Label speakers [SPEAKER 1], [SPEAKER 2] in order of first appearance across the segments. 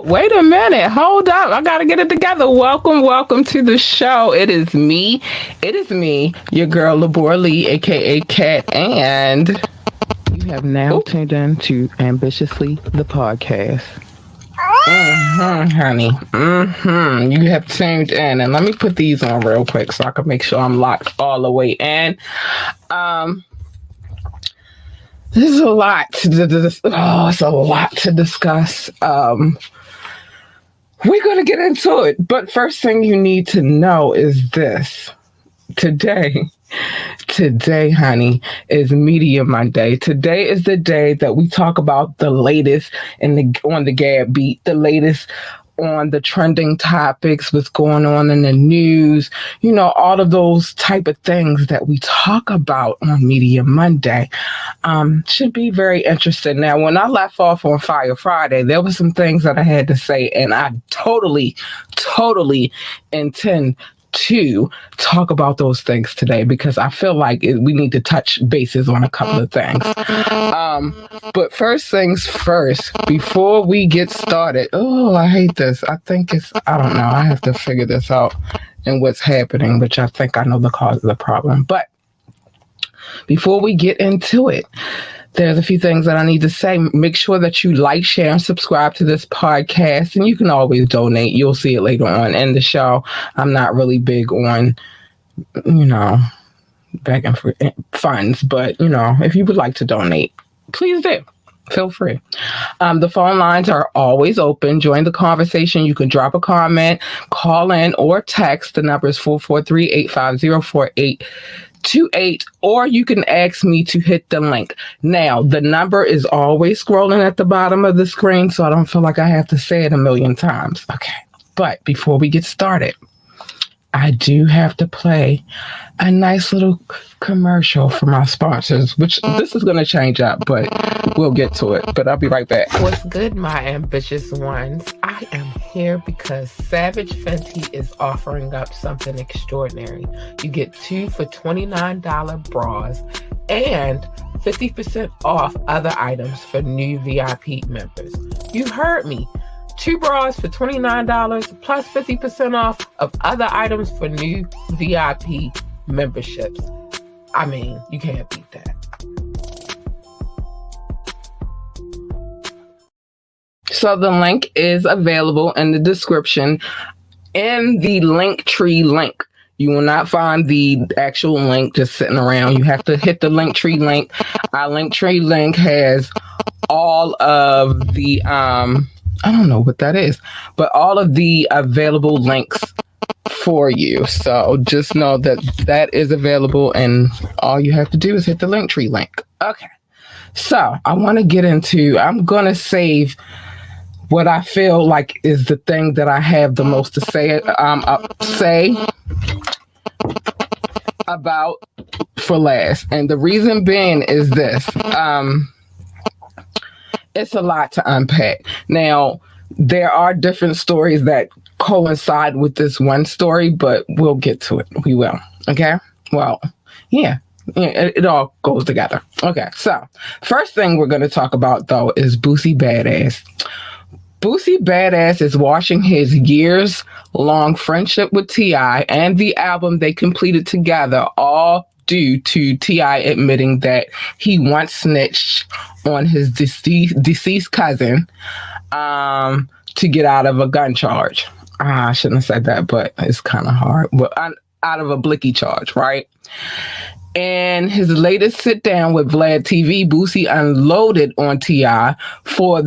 [SPEAKER 1] Wait a minute. Hold up. I got to get it together. Welcome to the show. It is me, your girl, Labor Lee, aka Kat, and you have now tuned in to Ambitiously the podcast. Honey. You have tuned in. And let me put these on real quick so I can make sure I'm locked all the way in. This is a lot it's a lot to discuss. We're going to get into it. But first thing you need to know is this. Today, honey, is Media Monday. Today is the day that we talk about the latest on the GAB beat, the latest on the trending topics, what's going on in the news, all of those type of things that we talk about on Media Monday. Should be very interesting. Now, when I left off on Fire Friday, there were some things that I had to say, and I totally intend to talk about those things today because I feel like we need to touch bases on a couple of things. But first things first, before we get started, I hate this. I don't know. I have to figure this out and what's happening, which I think I know the cause of the problem. But before we get into it, there's a few things that I need to say. Make sure that you like, share, and subscribe to this podcast. And you can always donate. You'll see it later on in the show. I'm not really big on, begging for funds. But, if you would like to donate, please do. Feel free. The phone lines are always open. Join the conversation. You can drop a comment, call in, or text. The number is 443-850-4828, or you can ask me to hit the link. Now, the number is always scrolling at the bottom of the screen, so I don't feel like I have to say it a million times. Okay, but before we get started, I do have to play a nice little commercial for my sponsors, which this is going to change up, but we'll get to it. But I'll be right back. What's good, my ambitious ones? I am here because Savage Fenty is offering up something extraordinary. You get 2 for $29 bras and 50% off other items for new VIP members. You heard me. 2 bras for $29 plus 50% off of other items for new VIP memberships. I mean, you can't beat that. So the link is available in the description in the Linktree link. You will not find the actual link just sitting around. You have to hit the Linktree link. Our Linktree link has all of the I don't know what that is, but all of the available links for you. So just know that is available, and all you have to do is hit the Linktree link. Okay. So I want to get into, I'm going to save what I feel like is the thing that I have the most to say about for last. And the reason being is this. It's a lot to unpack. Now, there are different stories that coincide with this one story, but we'll get to it. We will. Okay? Well, yeah, it all goes together. Okay, so first thing we're going to talk about, though, is Boosie Badass. Boosie Badass is washing his years-long friendship with T.I. and the album they completed together, all due to T.I. admitting that he once snitched on his deceased cousin to get out of a gun charge. I shouldn't have said that, but it's kind of hard. But out of a blicky charge, right? In his latest sit down with Vlad TV, Boosie unloaded on T.I. for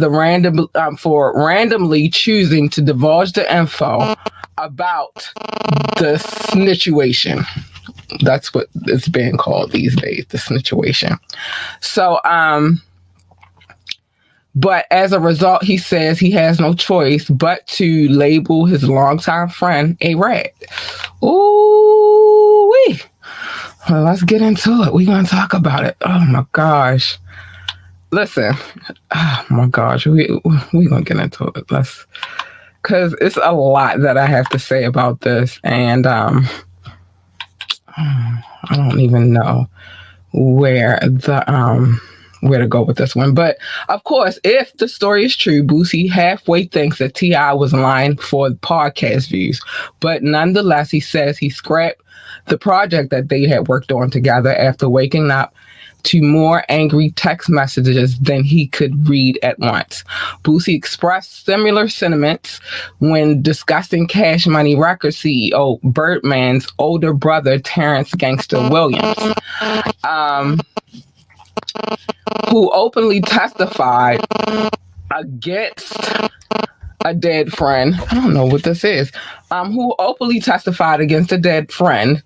[SPEAKER 1] randomly choosing to divulge the info about the snitchuation. That's what it's being called these days, the snitchuation. So, but as a result, he says he has no choice but to label his longtime friend a rat. Ooh-wee. Well, let's get into it. We're going to talk about it. Oh, my gosh. Listen. Oh, my gosh. We're going to get into it. Because it's a lot that I have to say about this. And I don't even know where where to go with this one. But of course, if the story is true, Boosie halfway thinks that T.I. was lying for podcast views. But nonetheless, he says he scrapped the project that they had worked on together after waking up to more angry text messages than he could read at once. Boosie expressed similar sentiments when discussing Cash Money Records CEO Birdman's older brother, Terrence Gangster Williams, who openly testified against a dead friend. I don't know what this is. Who openly testified against a dead friend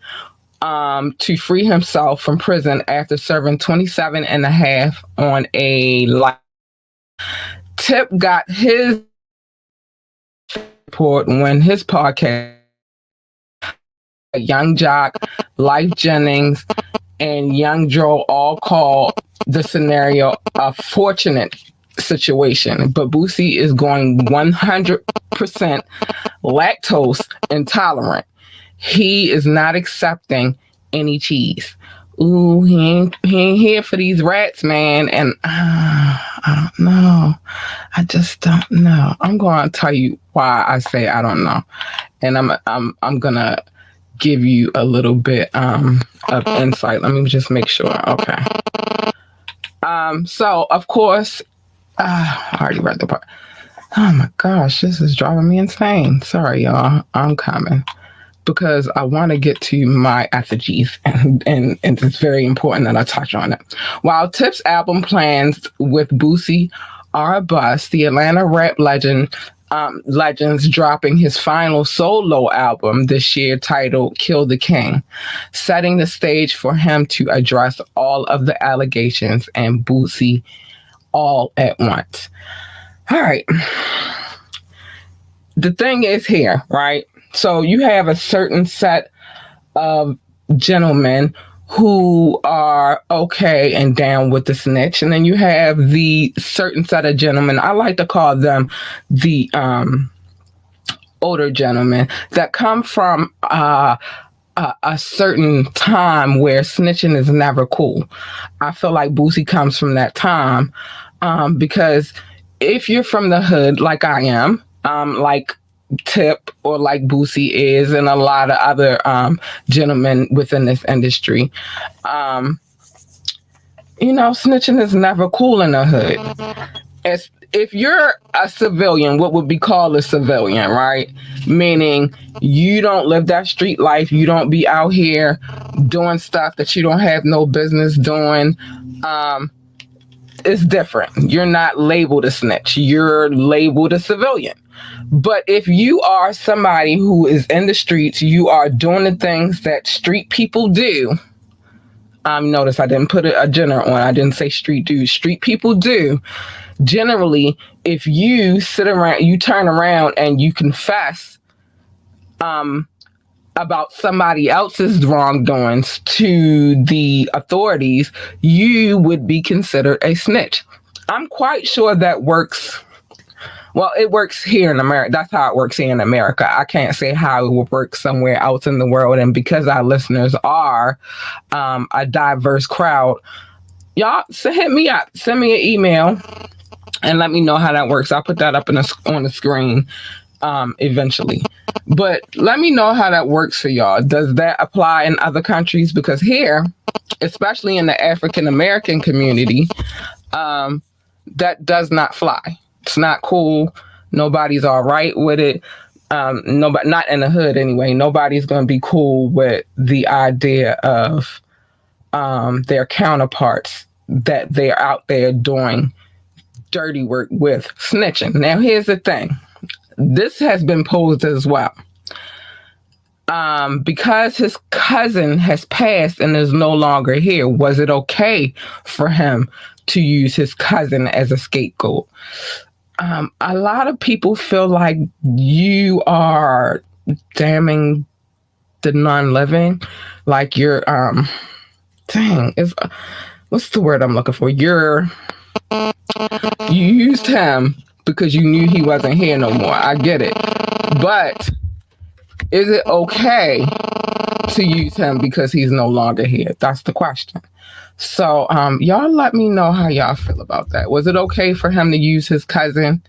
[SPEAKER 1] to free himself from prison after serving 27 and a half on a life. Tip got his report when his podcast, Young Jock, Life Jennings, and Young Joe all called the scenario a fortunate situation. But Boosie is going 100% lactose intolerant. He is not accepting any cheese. Ooh, he ain't here for these rats, man. And I don't know. I just don't know. I'm going to tell you why I say I don't know, and I'm gonna give you a little bit of insight. Let me just make sure. Okay. So of course, I already read the part. Oh my gosh, this is driving me insane. Sorry, y'all. I'm coming, because I want to get to my effigies, and it's very important that I touch on it. While Tip's album plans with Boosie are a bust, the Atlanta rap legend's dropping his final solo album this year titled Kill the King, setting the stage for him to address all of the allegations and Boosie all at once. All right. The thing is here, right? So you have a certain set of gentlemen who are okay and down with the snitch, and then you have the certain set of gentlemen, I like to call them the older gentlemen, that come from a certain time where snitching is never cool. I feel like Boosie comes from that time, because if you're from the hood like I am, like Tip or like Boosie is, and a lot of other gentlemen within this industry, snitching is never cool in the hood. If you're a civilian, what would be called a civilian, right? Meaning you don't live that street life. You don't be out here doing stuff that you don't have no business doing. It's different. You're not labeled a snitch. You're labeled a civilian. But if you are somebody who is in the streets, you are doing the things that street people do. Notice I didn't put a gender on. I didn't say street dudes. Street people do. Generally, if you sit around, you turn around and you confess about somebody else's wrongdoings to the authorities, you would be considered a snitch. I'm quite sure that works. Well, it works here in America. That's how it works here in America. I can't say how it will work somewhere else in the world. And because our listeners are a diverse crowd, y'all, hit me up. Send me an email and let me know how that works. I'll put that up on the screen eventually. But let me know how that works for y'all. Does that apply in other countries? Because here, especially in the African American community, that does not fly. It's not cool. Nobody's all right with it. Nobody, not in the hood anyway. Nobody's going to be cool with the idea of their counterparts that they're out there doing dirty work with, snitching. Now, here's the thing. This has been posed as well. Because his cousin has passed and is no longer here, was it okay for him to use his cousin as a scapegoat? A lot of people feel like you are damning the non-living, like you're, what's the word I'm looking for? You used him because you knew he wasn't here no more. I get it. But Is it okay to use him because he's no longer here? That's the question. So y'all let me know how y'all feel about that. Was it okay for him to use his cousin,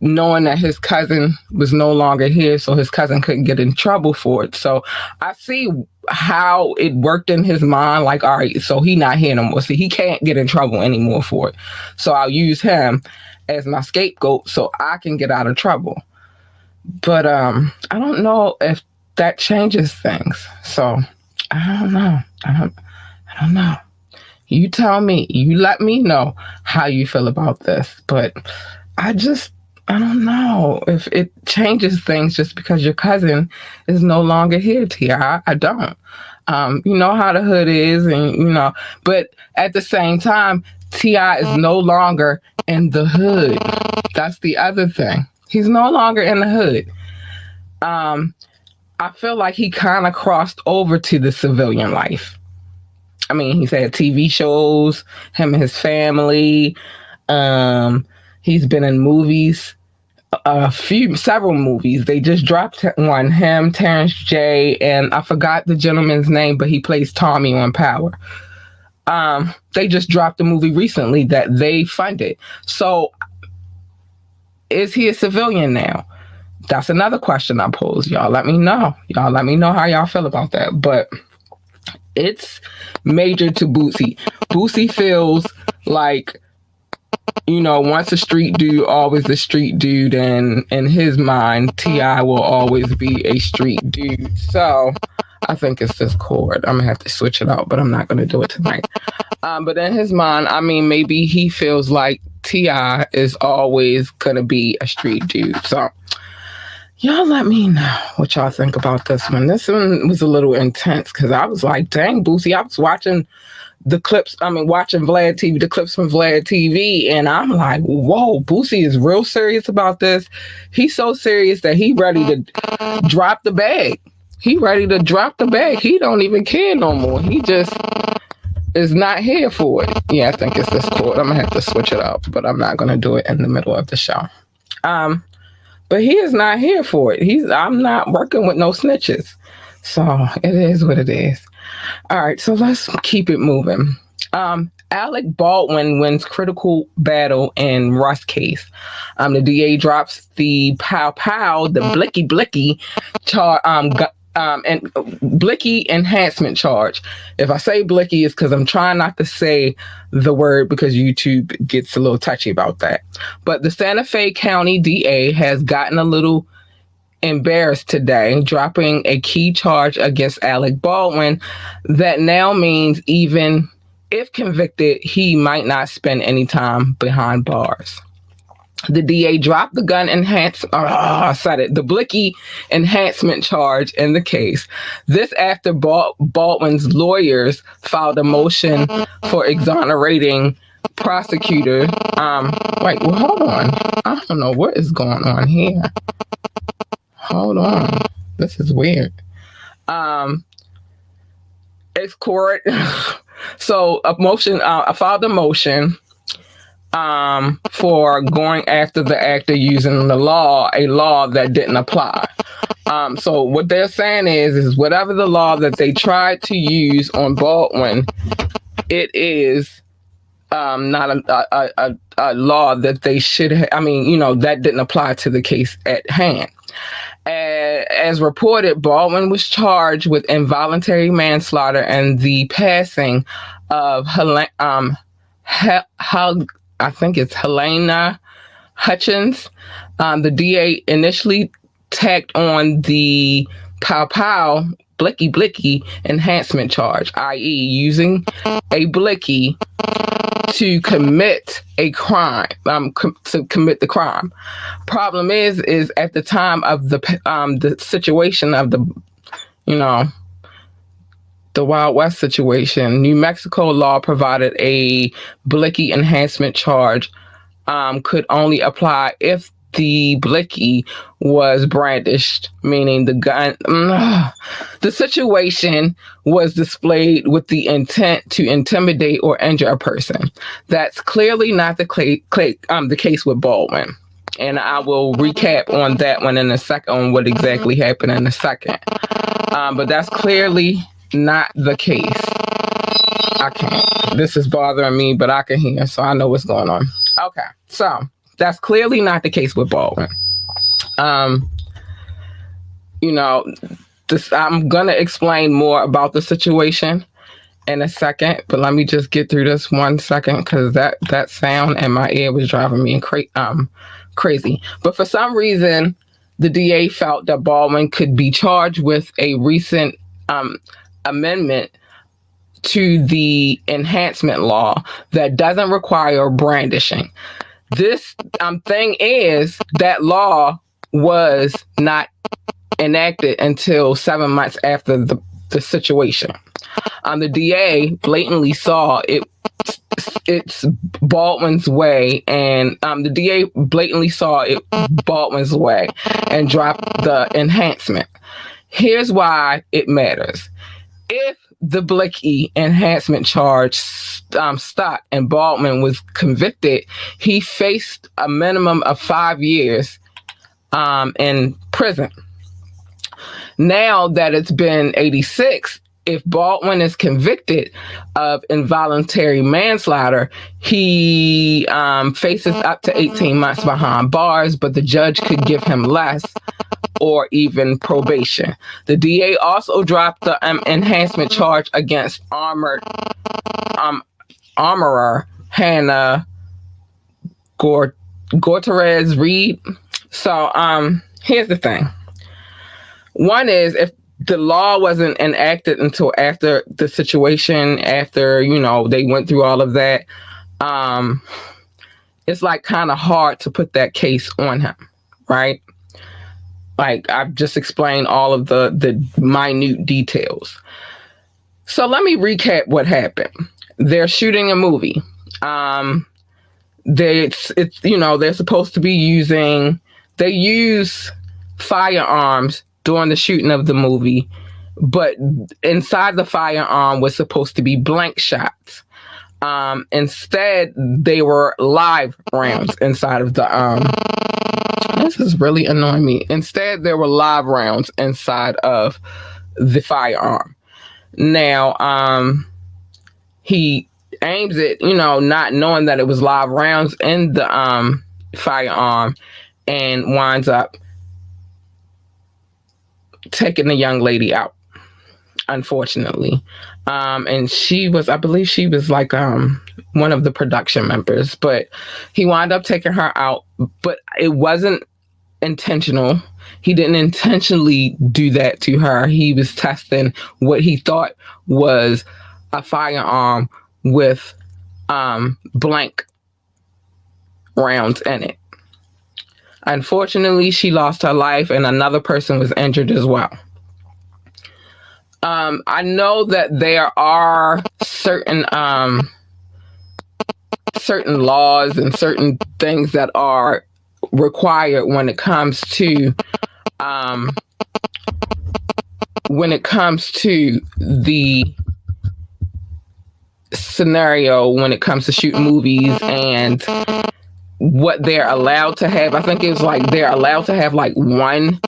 [SPEAKER 1] knowing that his cousin was no longer here, so his cousin couldn't get in trouble for it? So I see how it worked in his mind, like, all right, so he not here no more. So he can't get in trouble anymore for it. So I'll use him as my scapegoat so I can get out of trouble. But I don't know if that changes things. So I don't know. I don't know. You tell me. You let me know how you feel about this. But I don't know if it changes things just because your cousin is no longer here, T.I. I don't. You know how the hood is, and but at the same time, T.I. is no longer in the hood. That's the other thing. He's no longer in the hood. I feel like he kind of crossed over to the civilian life. I mean, he's had TV shows, him and his family. He's been in movies, several movies. They just dropped one, him, Terrence J, and I forgot the gentleman's name, but he plays Tommy on Power. They just dropped a movie recently that they funded. So is he a civilian now? That's another question I pose. Y'all let me know. Y'all let me know how y'all feel about that. But it's major to Boosie. Boosie feels like, once a street dude, always a street dude. And in his mind, T.I. will always be a street dude. So I think it's this chord. I'm going to have to switch it out, but I'm not going to do it tonight. But in his mind, I mean, maybe he feels like T.I. is always going to be a street dude. So y'all let me know what y'all think about this one. This one was a little intense because I was like, dang, Boosie. I was watching the clips. Watching Vlad TV, the clips from Vlad TV. And I'm like, whoa, Boosie is real serious about this. He's so serious that he ready to drop the bag. He ready to drop the bag. He don't even care no more. He just is not here for it. Yeah, I think it's this chord. I'm going to have to switch it up, but I'm not going to do it in the middle of the show. But he is not here for it. I'm not working with no snitches. So it is what it is. All right, so let's keep it moving. Alec Baldwin wins critical battle in Russ case. The DA drops the the blicky charge, and blicky enhancement charge. If I say blicky, it's because I'm trying not to say the word because YouTube gets a little touchy about that. But the Santa Fe County DA has gotten a little embarrassed today, dropping a key charge against Alec Baldwin that now means even if convicted, he might not spend any time behind bars. The DA dropped the the blicky enhancement charge in the case. This after Baldwin's lawyers filed a motion for exonerating prosecutor. Hold on. I don't know what is going on here. Hold on. This is weird. It's court. So I filed a motion for going after the actor using a law that didn't apply. So what they're saying is whatever the law that they tried to use on Baldwin, it is not a law that they should that didn't apply to the case at hand. As reported, Baldwin was charged with involuntary manslaughter and the passing of I think it's Helena Hutchins. The DA initially tacked on the blicky enhancement charge, i.e. using a blicky to commit a crime, to commit the crime. Problem is at the time of the situation of the Wild West situation, New Mexico law provided a blicky enhancement charge could only apply if the blicky was brandished, meaning the gun. The situation was displayed with the intent to intimidate or injure a person. That's clearly not the case with Baldwin. And I will recap on that one in a second, on what exactly happened in a second. But that's clearly not the case. I can't. This is bothering me, but I can hear, so I know what's going on. Okay, so that's clearly not the case with Baldwin. You know, I'm going to explain more about the situation in a second, but let me just get through this 1 second, because that sound in my ear was driving me crazy. But for some reason, the DA felt that Baldwin could be charged with a recent amendment to the enhancement law that doesn't require brandishing. This thing is, that law was not enacted until 7 months after the situation. The DA blatantly saw it's Baldwin's way, and the DA blatantly saw it Baldwin's way and dropped the enhancement. Here's why it matters. If the Blicky enhancement charge stuck and Baldwin was convicted, he faced a minimum of 5 years in prison. Now that it's been 86, if Baldwin is convicted of involuntary manslaughter, he faces up to 18 months behind bars, but the judge could give him less or even probation. The DA also dropped the enhancement charge against armorer Hannah Gortez Reed. So here's the thing. One is, if the law wasn't enacted until after the situation, after, they went through all of that, it's like kind of hard to put that case on him, right? Like, I've just explained all of the minute details. So let me recap what happened. They're shooting a movie. They're supposed to be they use firearms during the shooting of the movie, but inside the firearm was supposed to be blank shots. Instead, they were live rounds inside of the this is really annoying me. Instead, there were live rounds inside of the firearm. Now, he aims it, not knowing that it was live rounds in the firearm, and winds up taking the young lady out, unfortunately. And I believe she was like one of the production members, but he wound up taking her out, but it wasn't intentional. He didn't intentionally do that to her. He was testing what he thought was a firearm with blank rounds in it. Unfortunately, she lost her life, and another person was injured as well. I know that there are certain laws and certain things that are required when it comes to the scenario, when it comes to shooting movies and what they're allowed to have. I think it's like they're allowed to have like one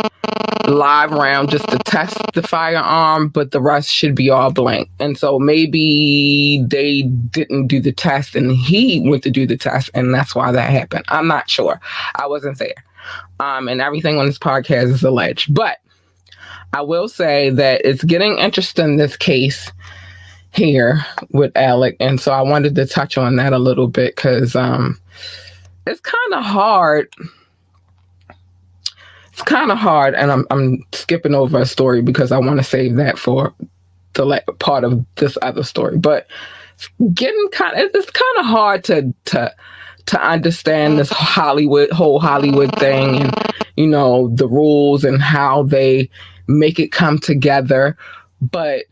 [SPEAKER 1] live round just to test the firearm, but the rest should be all blank. And so maybe they didn't do the test and he went to do the test, and that's why that happened. I'm not sure. I wasn't there. And everything on this podcast is alleged. But I will say that it's getting interesting, this case here with Alec. And so I wanted to touch on that a little bit, because it's kind of hard. It's kind of hard, and I'm skipping over a story because I want to save that for the part of this other story. But it's kind of hard to understand this whole Hollywood thing, and the rules and how they make it come together. But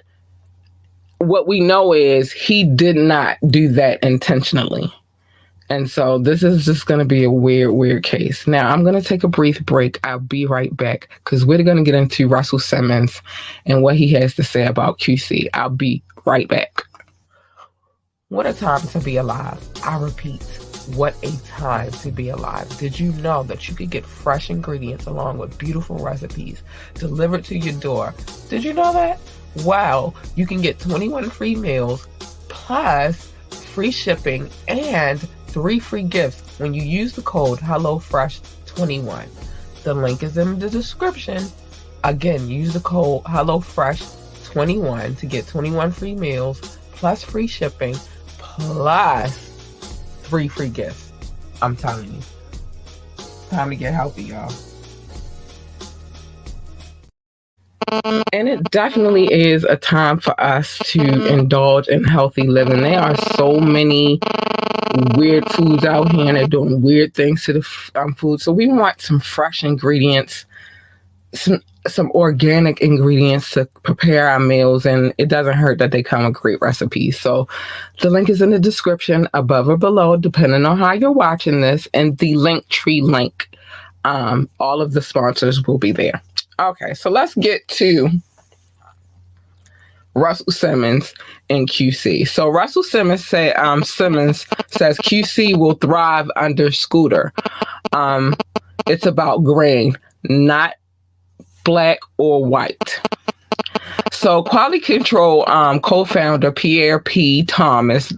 [SPEAKER 1] what we know is he did not do that intentionally. And so this is just going to be a weird case. Now, I'm going to take a brief break. I'll be right back, because we're going to get into Russell Simmons and what he has to say about QC. I'll be right back. What a time to be alive. I repeat, What a time to be alive. Did you know that you could get fresh ingredients along with beautiful recipes delivered to your door? Did you know that? Wow, you can get 21 free meals plus free shipping and 3 free gifts when you use the code HelloFresh21. The link is in the description. Again, use the code HelloFresh21 to get 21 free meals plus free shipping plus 3 free gifts. I'm telling you. Time to get healthy, y'all. And it definitely is a time for us to indulge in healthy living. There are so many weird foods out here, and they're doing weird things to the food. So we want some fresh ingredients, some organic ingredients to prepare our meals, and it doesn't hurt that they come with great recipes. So the link is in the description above or below, depending on how you're watching this, and the Linktree link. All of the sponsors will be there. Okay, so let's get to Russell Simmons and QC. So Russell Simmons says QC will thrive under Scooter. It's about grain, not black or white. So Quality Control co-founder Pierre P. Thomas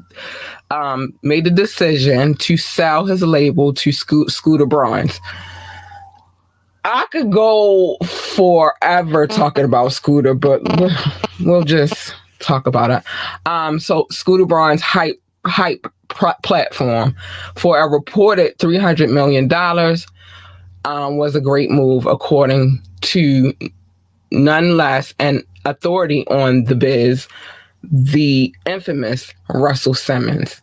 [SPEAKER 1] made the decision to sell his label to Scooter Braun's. I could go forever talking about Scooter, but we'll just talk about it. So Scooter Braun's hype platform for a reported $300 million was a great move, according to none less an authority on the biz, the infamous Russell Simmons.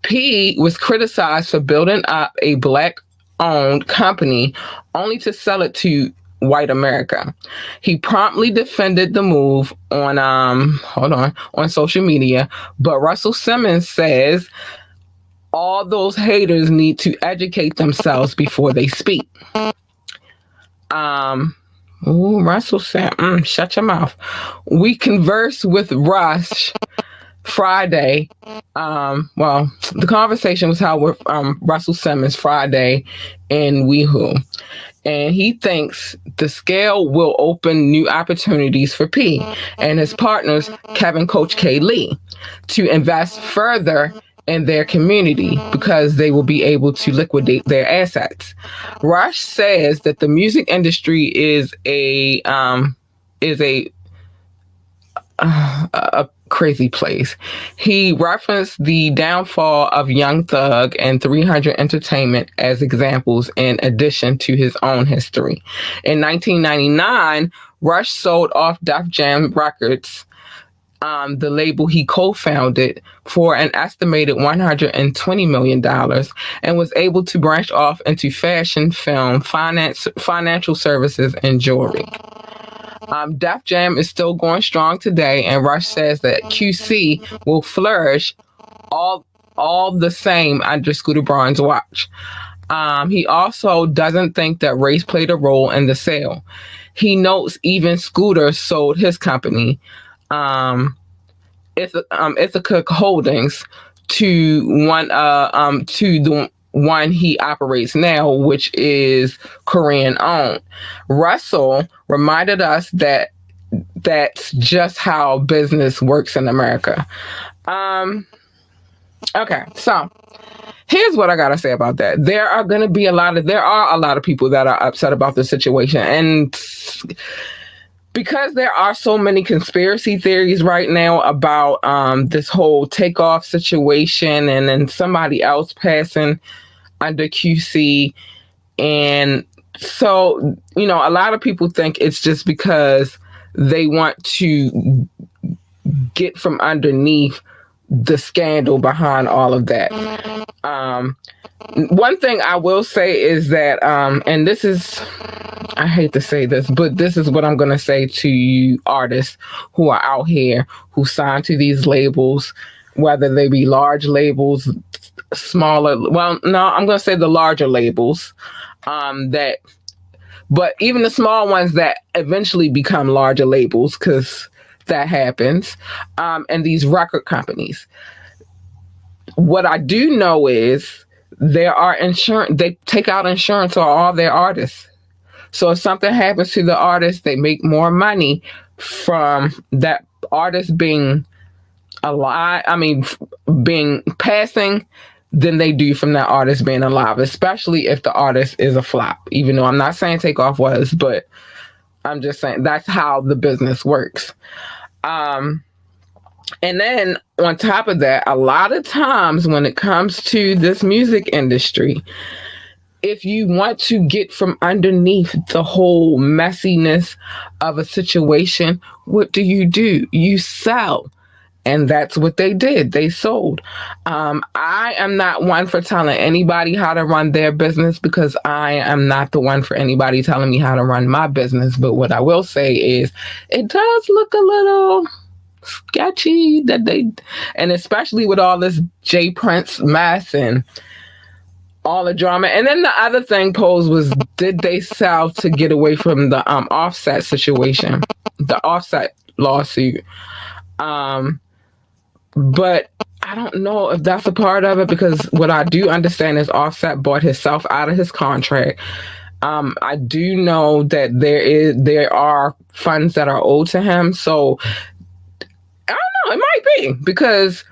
[SPEAKER 1] P was criticized for building up a Black-owned company only to sell it to white America. He promptly defended the move on social media, but Russell Simmons says all those haters need to educate themselves before they speak. Russell said, shut your mouth. We conversed with Rush Friday. The conversation was held with Russell Simmons Friday in WeWho. And he thinks the scale will open new opportunities for P and his partners, Kevin Coach K. Lee, to invest further in their community because they will be able to liquidate their assets. Rush says that the music industry is a crazy place. He referenced the downfall of Young Thug and 300 Entertainment as examples in addition to his own history. In 1999, Rush sold off Def Jam Records, the label he co-founded, for an estimated $120 million, and was able to branch off into fashion, film, financial services, and jewelry. Def Jam is still going strong today, and Rush says that QC will flourish all the same under Scooter Braun's watch. He also doesn't think that race played a role in the sale. He notes even Scooter sold his company, Ithaca Holdings, to the one he operates now, which is Korean owned. Russell reminded us that that's just how business works in America. Okay, so here's what I gotta say about that. There are a lot of people that are upset about the situation, and because there are so many conspiracy theories right now about this whole takeoff situation, and then somebody else passing under QC. And so, a lot of people think it's just because they want to get from underneath the scandal behind all of that. One thing I will say is that, and this is, I hate to say this, but this is what I'm going to say to you artists who are out here, who sign to these labels, whether they be large labels, smaller, I'm going to say the larger labels, but even the small ones that eventually become larger labels, because that happens, and these record companies. What I do know is there are insurance. They take out insurance on all their artists. So if something happens to the artist, they make more money from that artist being alive. I mean, being passing than they do from that artist being alive, especially if the artist is a flop. Even though I'm not saying Takeoff was, but I'm just saying that's how the business works. And then on top of that, a lot of times when it comes to this music industry, if you want to get from underneath the whole messiness of a situation, what do? You sell. And that's what they did. They sold. I am not one for telling anybody how to run their business, because I am not the one for anybody telling me how to run my business. But what I will say is it does look a little sketchy that they, and especially with all this J Prince mess and all the drama. And then the other thing posed was, did they sell to get away from the Offset situation, the Offset lawsuit? But I don't know if that's a part of it, because what I do understand is Offset bought himself out of his contract. I do know that there are funds that are owed to him. So I don't know, it might be, because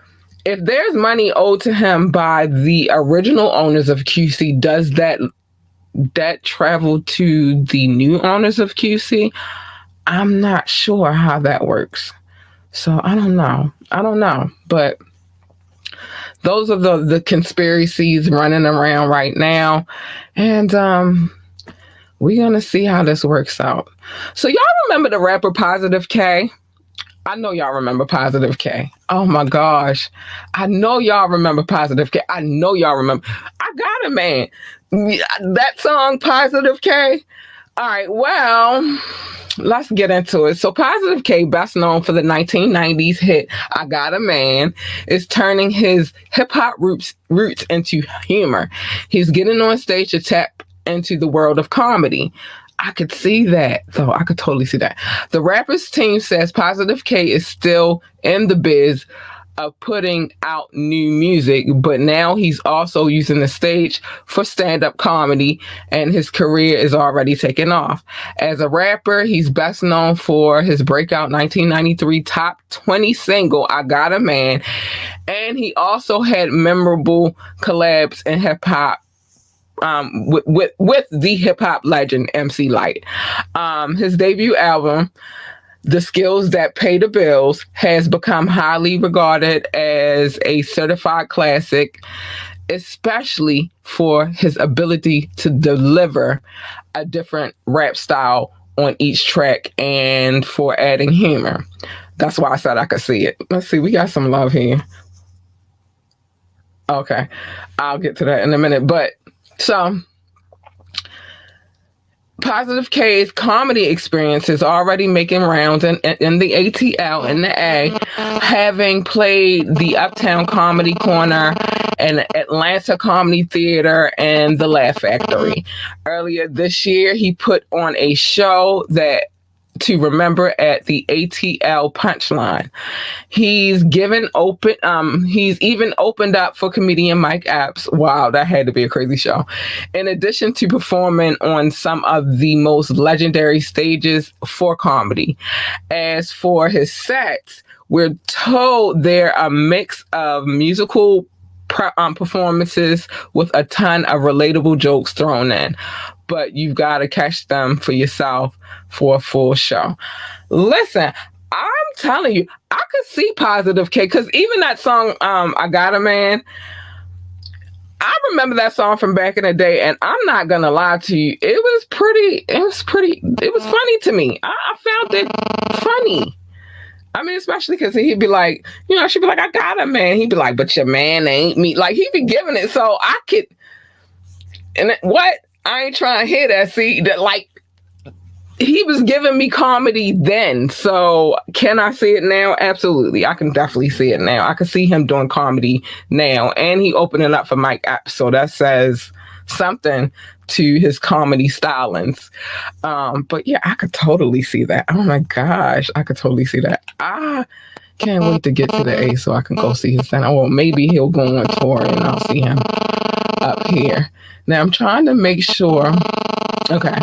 [SPEAKER 1] if there's money owed to him by the original owners of QC, does that travel to the new owners of QC? I'm not sure how that works. So I don't know. But those are the conspiracies running around right now. And we're going to see how this works out. So y'all remember the rapper Positive K? I know y'all remember Positive K. Oh my gosh. I know y'all remember Positive K. I know y'all remember. I got it, man. That song, Positive K. All right, well, let's get into it. So Positive K, best known for the 1990s hit I Got a Man, is turning his hip-hop roots into humor. He's getting on stage to tap into the world of comedy. I could see that, though. I could totally see that. The rapper's team says Positive K is still in the biz of putting out new music, but now he's also using the stage for stand-up comedy, and his career is already taking off. As a rapper, he's best known for his breakout 1993 top 20 single, I Got a Man, and he also had memorable collabs in hip-hop with the hip-hop legend MC Lyte. His debut album, The Skills That Pay the Bills, has become highly regarded as a certified classic, especially for his ability to deliver a different rap style on each track and for adding humor. That's why I said I could see it. Let's see, we got some love here. Okay, I'll get to that in a minute. But so Positive K's comedy experience is already making rounds in the ATL and the A, having played the Uptown Comedy Corner and Atlanta Comedy Theater and the Laugh Factory. Earlier this year, he put on a show to remember at the ATL Punchline. He's even opened up for comedian Mike Epps. Wow, that had to be a crazy show. In addition to performing on some of the most legendary stages for comedy. As for his sets, we're told they're a mix of musical performances with a ton of relatable jokes thrown in. But you've got to catch them for yourself for a full show. Listen, I'm telling you, I could see Positive K, because even that song, I Got a Man, I remember that song from back in the day, and I'm not gonna lie to you, it was funny to me. I found it funny. I mean, especially because he'd be like, she'd be like, I got a man. He'd be like, but your man ain't me. Like, he'd be giving it. So I could, I ain't trying to hear that. See, that, like, he was giving me comedy then. So can I see it now? Absolutely. I can definitely see it now. I can see him doing comedy now. And he opening up for Mike Epps. So that says something to his comedy stylings. But yeah, I could totally see that. Oh my gosh, I could totally see that. I can't wait to get to the A so I can go see his stand. Or maybe he'll go on tour and I'll see him. up here. Now I'm trying to make sure. Okay.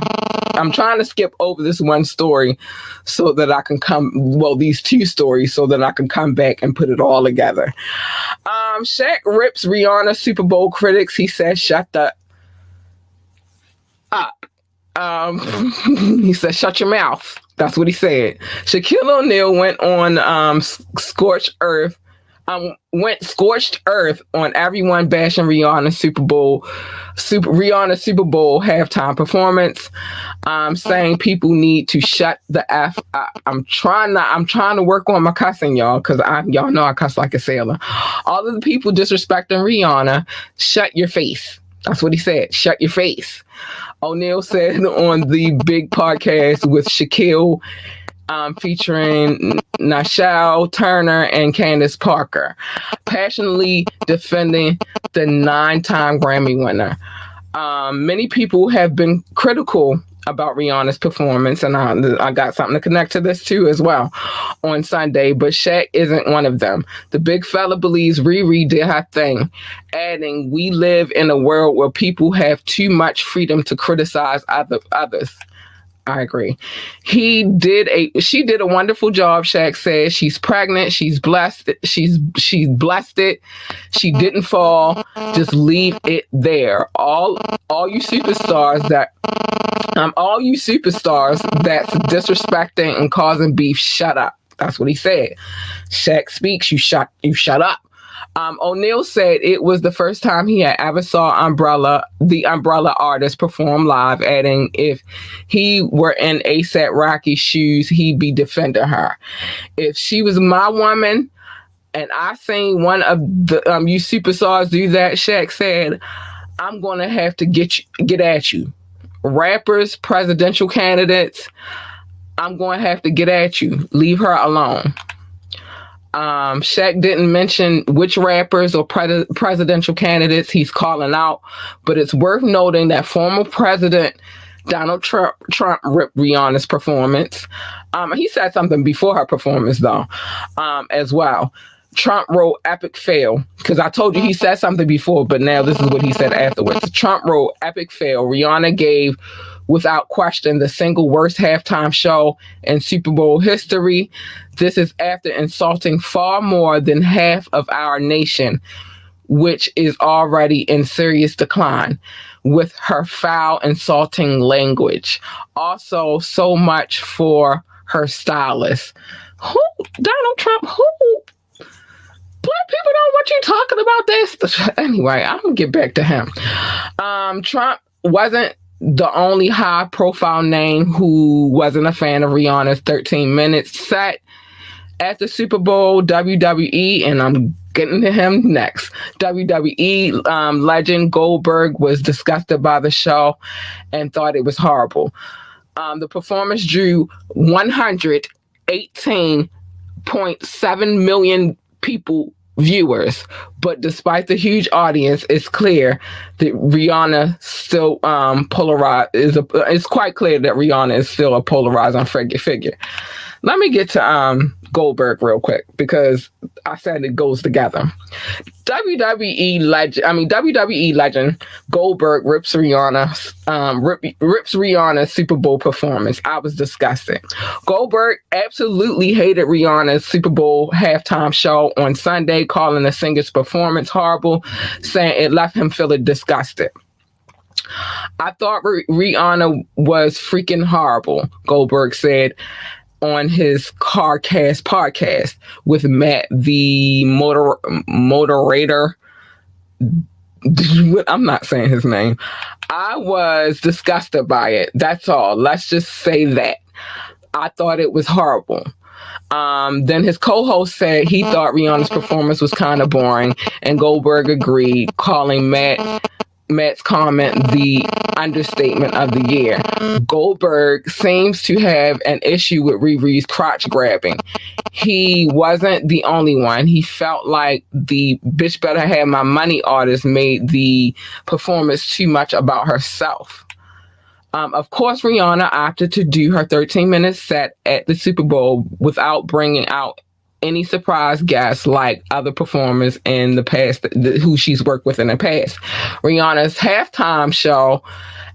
[SPEAKER 1] I'm trying to skip over this one story so that I can these two stories so that I can come back and put it all together. Shaq rips Rihanna Super Bowl critics. He says, shut the up. He said, shut your mouth. That's what he said. Shaquille O'Neal went on scorched earth on everyone bashing Rihanna's Super Bowl halftime performance, saying people need to shut the F up. I'm trying to work on my cussing, y'all, because y'all know I cuss like a sailor. All of the people disrespecting Rihanna, shut your face. That's what he said. Shut your face. O'Neal said on the big podcast with Shaquille, featuring Nichelle Turner and Candace Parker, passionately defending the 9-time Grammy winner. Many people have been critical about Rihanna's performance, and I got something to connect to this too as well on Sunday, but Shaq isn't one of them. The big fella believes Riri did her thing, adding, we live in a world where people have too much freedom to criticize others. I agree. She did a wonderful job, Shaq says. She's pregnant. She's blessed. She's blessed it. She didn't fall. Just leave it there. All you superstars that's disrespecting and causing beef, shut up. That's what he said. Shaq speaks, you shut up. O'Neal said it was the first time he had ever saw the Umbrella artist perform live, adding, if he were in A$AP Rocky's shoes, he'd be defending her. If she was my woman and I seen one of the you superstars do that, Shaq said, I'm going to have to get at you. Rappers, presidential candidates, I'm going to have to get at you. Leave her alone. Shaq didn't mention which rappers or presidential candidates he's calling out, but it's worth noting that former President Donald Trump ripped Rihanna's performance. He said something before her performance, though, as well. Trump wrote epic fail, because I told you he said something before, but now this is what he said afterwards. Trump wrote epic fail. Rihanna gave, without question, the single worst halftime show in Super Bowl history. This is after insulting far more than half of our nation, which is already in serious decline, with her foul, insulting language. Also, so much for her stylist. Who? Donald Trump? Who? Black people don't want you talking about this. Anyway, I'm going to get back to him. Trump wasn't the only high-profile name who wasn't a fan of Rihanna's 13 minutes set at the Super Bowl. WWE, and I'm getting to him next. WWE legend Goldberg was disgusted by the show and thought it was horrible. The performance drew 118.7 million viewers, but despite the huge audience, it's clear that Rihanna still it's quite clear that Rihanna is still a polarizing figure. Let me get to Goldberg real quick, because I said it goes together. WWE legend Goldberg rips Rihanna's Super Bowl performance. I was disgusted. Goldberg absolutely hated Rihanna's Super Bowl halftime show on Sunday, calling the singer's performance horrible, saying it left him feeling disgusted. I thought Rihanna was freaking horrible, Goldberg said on his CarCast podcast with Matt, the moderator. I'm not saying his name. I was disgusted by it. That's all. Let's just say that. I thought it was horrible. Then his co-host said he thought Rihanna's performance was kind of boring, and Goldberg agreed, calling Matt's comment the understatement of the year. Goldberg seems to have an issue with Riri's crotch grabbing. He wasn't the only one. He felt like the bitch better have my money artist made the performance too much about herself. Of course, Rihanna opted to do her 13-minute set at the Super Bowl without bringing out any surprise guests like other performers in the past who she's worked with in the past. Rihanna's halftime show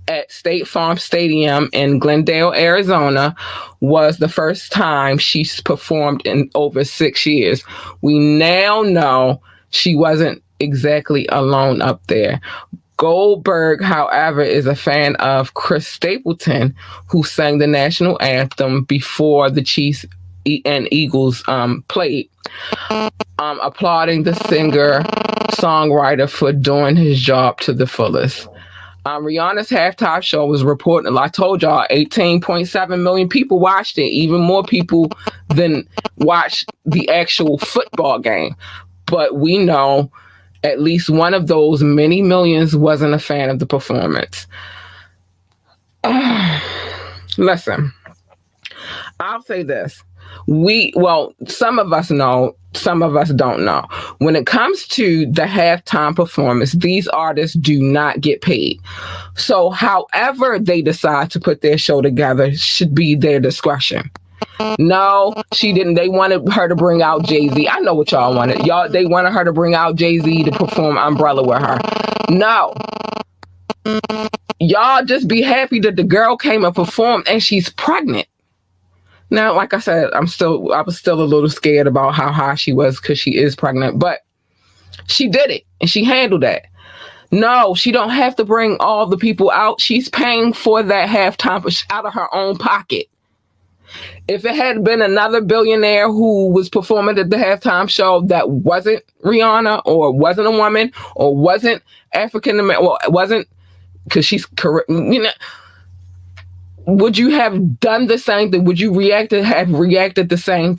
[SPEAKER 1] at State Farm Stadium in Glendale, Arizona, was the first time she's performed in over 6 years. We now know she wasn't exactly alone up there. Goldberg, however, is a fan of Chris Stapleton, who sang the national anthem before the Chiefs and Eagles played, applauding the singer-songwriter for doing his job to the fullest. Rihanna's halftime show was reported, I told y'all, 18.7 million people watched it. Even more people than watched the actual football game. But we know at least one of those many millions wasn't a fan of the performance. Listen, I'll say this. Some of us know, some of us don't know. When it comes to the halftime performance, these artists do not get paid. So however they decide to put their show together should be their discretion. No, she didn't. They wanted her to bring out Jay-Z. I know what y'all wanted. They wanted her to bring out Jay-Z to perform Umbrella with her. No. Y'all just be happy that the girl came and performed and she's pregnant. Now, like I said, I was still a little scared about how high she was because she is pregnant, but she did it and she handled that. No, she don't have to bring all the people out. She's paying for that halftime out of her own pocket. If it had been another billionaire who was performing at the halftime show that wasn't Rihanna or wasn't a woman or wasn't African American, well, it wasn't because she's correct, would you have done the same thing? Would you have reacted the same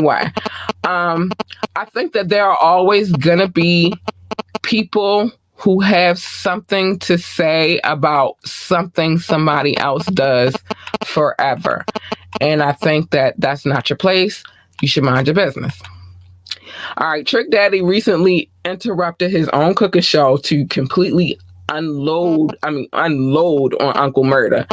[SPEAKER 1] way? I think that there are always gonna be people who have something to say about something somebody else does forever. And I think that that's not your place. You should mind your business. All right, Trick Daddy recently interrupted his own cooking show to completely unload on Uncle Murda,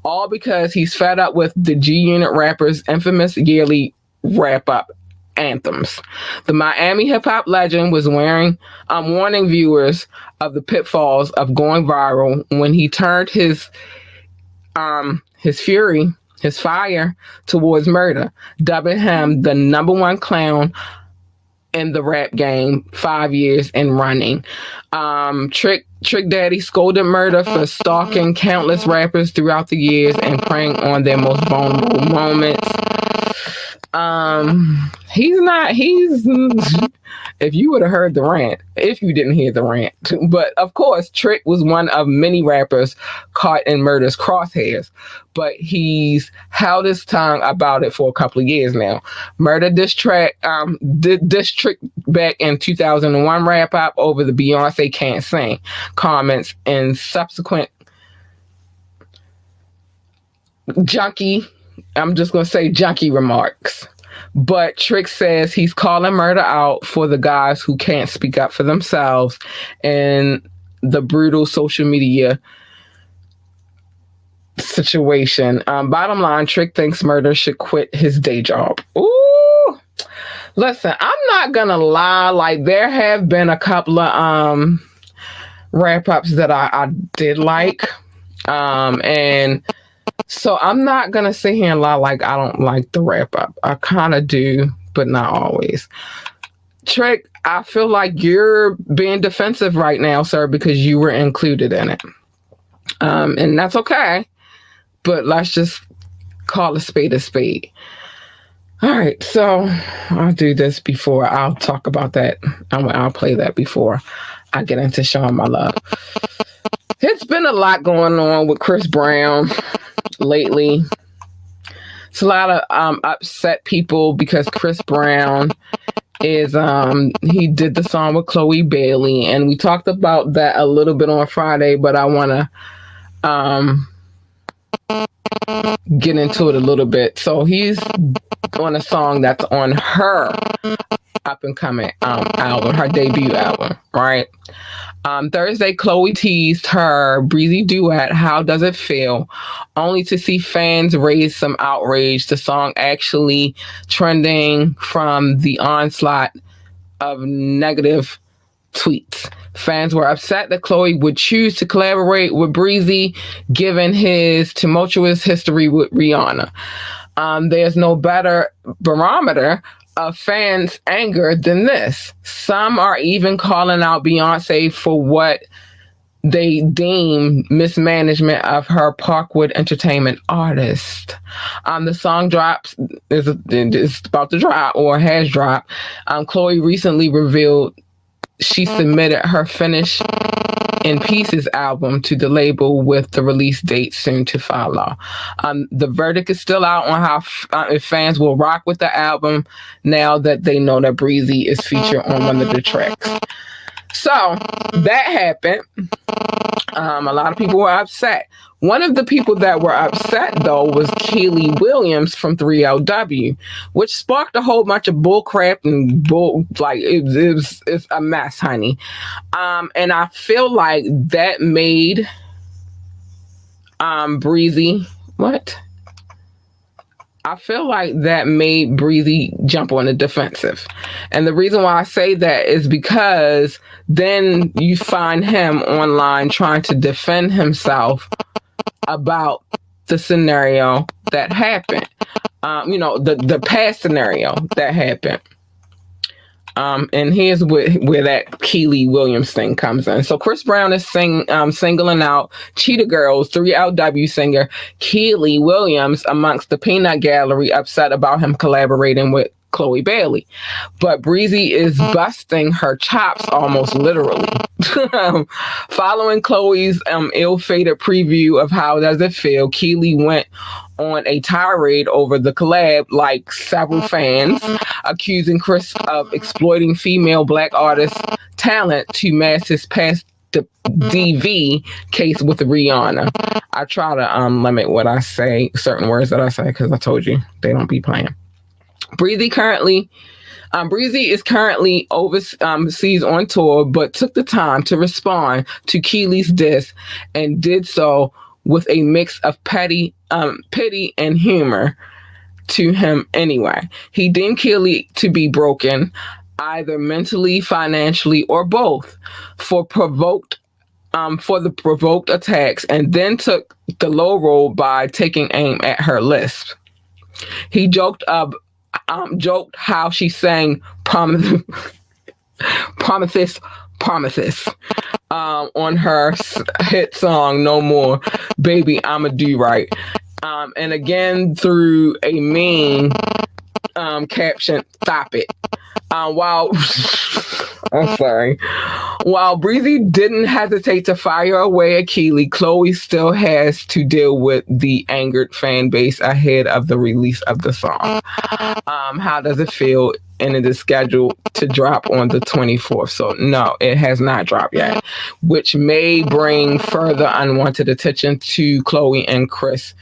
[SPEAKER 1] all because he's fed up with the G Unit rappers' infamous yearly wrap-up anthems. The Miami hip-hop legend was warning viewers of the pitfalls of going viral when he turned his fire towards Murda, dubbing him the #1 clown in the rap game 5 years in running. Trick Daddy scolded Murda for stalking countless rappers throughout the years and preying on their most vulnerable moments. If you would have heard the rant, if you didn't hear the rant. But of course, Trick was one of many rappers caught in Murda's crosshairs, but he's held his tongue about it for a couple of years now. Murda did this Trick back in 2001 wrap-up over the Beyonce Can't Sing comments and subsequent junky remarks. But Trick says he's calling Murda out for the guys who can't speak up for themselves and the brutal social media situation. Bottom line, Trick thinks Murda should quit his day job. Ooh! Listen, I'm not gonna lie. Like, there have been a couple of wrap-ups that I did like. And so I'm not going to sit here and lie like I don't like the wrap-up. I kind of do, but not always. Trick, I feel like you're being defensive right now, sir, because you were included in it. And that's okay. But let's just call a spade a spade. All right, so I'll do this before. I'll talk about that. I'll play that before I get into showing my love. It's been a lot going on with Chris Brown lately. It's a lot of upset people because Chris Brown is he did the song with Chloe Bailey, and we talked about that a little bit on Friday, but I want to get into it a little bit. So he's on a song that's on her up and coming album, her debut album, right? Thursday, Chloe teased her breezy duet, How Does It Feel, only to see fans raise some outrage. The song actually trending from the onslaught of negative tweets. Fans were upset that Chloe would choose to collaborate with Breezy, given his tumultuous history with Rihanna. There's no better barometer of fans' anger than this. Some are even calling out Beyonce for what they deem mismanagement of her Parkwood Entertainment artist. The song is about to drop or has dropped. Chloe recently revealed she submitted her Finish in Pieces album to the label with the release date soon to follow. The verdict is still out on how if fans will rock with the album now that they know that Breezy is featured on one of the tracks. So that happened. A lot of people were upset. One of the people that were upset, though, was Keely Williams from 3LW, which sparked a whole bunch of bullcrap and it's a mess, honey. And I feel like that made Breezy I feel like that made Breezy jump on the defensive. And the reason why I say that is because then you find him online trying to defend himself about the scenario that happened. The past scenario that happened. And here's where that Keely Williams thing comes in. So Chris Brown is singling out Cheetah Girls 3LW singer Keely Williams amongst the peanut gallery, upset about him collaborating with Chloe Bailey. But Breezy is busting her chops almost literally. Following Chloe's ill-fated preview of How Does It Feel, Keely went on a tirade over the collab, like several fans, accusing Chris of exploiting female Black artists' talent to mask his past DV case with Rihanna. I try to limit what I say, certain words that I say, because I told you they don't be playing. Breezy is currently overseas on tour, but took the time to respond to Keely's diss and did so with a mix of pity and humor to him anyway. He deemed Keely to be broken, either mentally, financially, or both, for the provoked attacks, and then took the low road by taking aim at her lisp. He joked how she sang promises on her hit song No More, Baby I'ma Do Right, and again through a mean caption, Stop It. While Breezy didn't hesitate to fire away at Keely, Chloe still has to deal with the angered fan base ahead of the release of the song. How Does It Feel? And it is scheduled to drop on the 24th. So no, it has not dropped yet, which may bring further unwanted attention to Chloe and Chris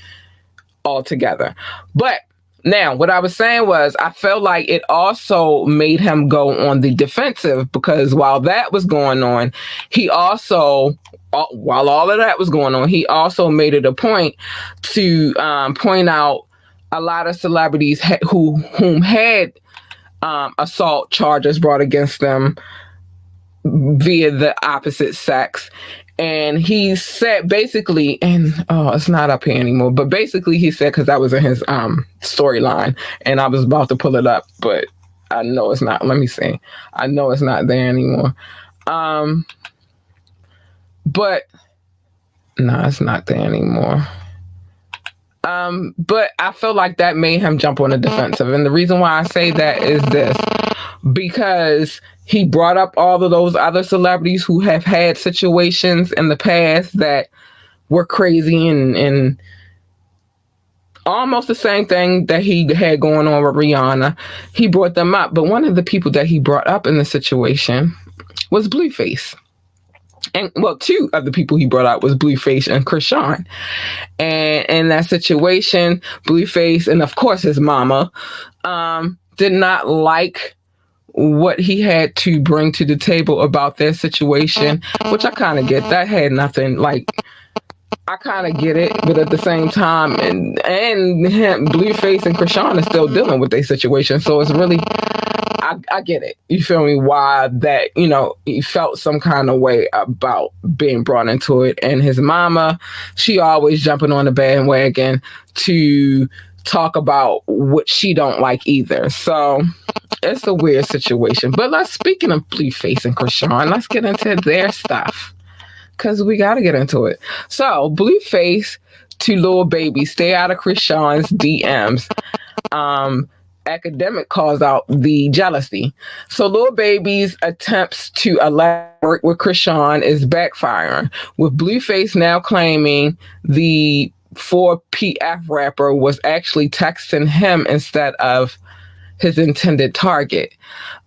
[SPEAKER 1] altogether. But now, what I was saying was, I felt like it also made him go on the defensive, because while that was going on, he also, while all of that was going on, he also made it a point to point out a lot of celebrities whom had assault charges brought against them via the opposite sex. And he said basically, and it's not up here anymore, but basically he said, because that was in his storyline, and I was about to pull it up, but I know it's not. Let me see. I know it's not there anymore. But no, it's not there anymore. But I feel like that made him jump on the defensive. And the reason why I say that is this, because he brought up all of those other celebrities who have had situations in the past that were crazy and almost the same thing that he had going on with Rihanna. He brought them up. But one of the people that he brought up in the situation was Blueface. And well, two of the people he brought up was Blueface and Krishan. And in that situation, Blueface and of course his mama did not like what he had to bring to the table about their situation, which I kind of get. That had nothing, like, I kind of get it, but at the same time, and him, Blueface and Krishan are still dealing with their situation, so it's really, I get it. You feel me? Why that, he felt some kind of way about being brought into it. And his mama, she always jumping on the bandwagon to talk about what she don't like either. So it's a weird situation. But speaking of Blueface and Krishan, let's get into their stuff, because we got to get into it. So Blueface to Lil Baby, stay out of Krishan's DMs. Academic calls out the jealousy. So Lil Baby's attempts to work with Krishan is backfiring, with Blueface now claiming the 4PF rapper was actually texting him instead of his intended target.